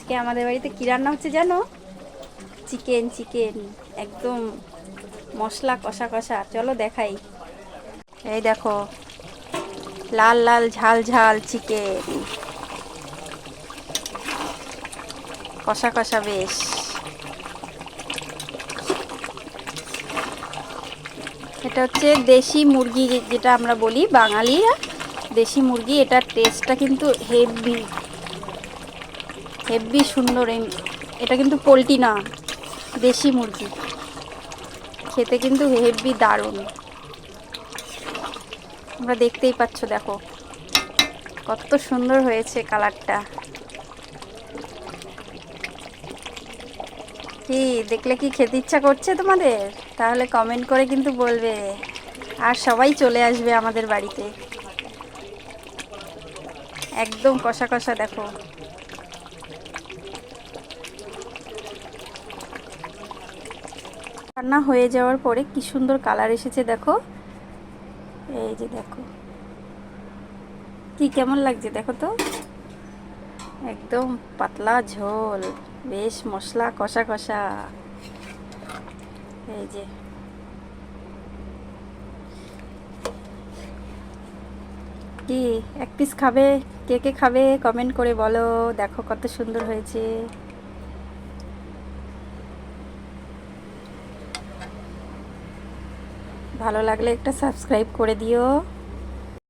আজকে আমাদের বাড়িতে কী রান্না হচ্ছে জানো? চিকেন চিকেন, একদম মশলা কষা কষা। চলো দেখাই। এই দেখো, লাল লাল ঝাল ঝাল চিকেন, কষা কষা বেশ। এটা হচ্ছে দেশি মুরগি, যেটা আমরা বলি বাঙালিরা দেশি মুরগি। এটার টেস্টটা কিন্তু হেভি হেভি সুন্দর। এটা কিন্তু পোলট্রি না, দেশি মুরগি। খেতে কিন্তু হেভি দারুণ। তোমরা দেখতেই পাচ্ছ, দেখো কত সুন্দর হয়েছে কালারটা। কি দেখলে কি খেতে ইচ্ছা করছে তোমাদের? তাহলে কমেন্ট করে কিন্তু বলবে, আর সবাই চলে আসবে আমাদের বাড়িতে। একদম কষা কষা। দেখো রান্না হয়ে যাওয়ার পরে কি সুন্দর কালার এসেছে, দেখো। এই যে দেখো, কি কেমন লাগছে দেখো তো। একদম পাতলা ঝোল, বেশ মশলা কষা কষা। এই যে কি, এক পিস খাবে? কে কে খাবে কমেন্ট করে বলো। দেখো কত সুন্দর হয়েছে। ভালো লাগলে একটা সাবস্ক্রাইব করে দিও।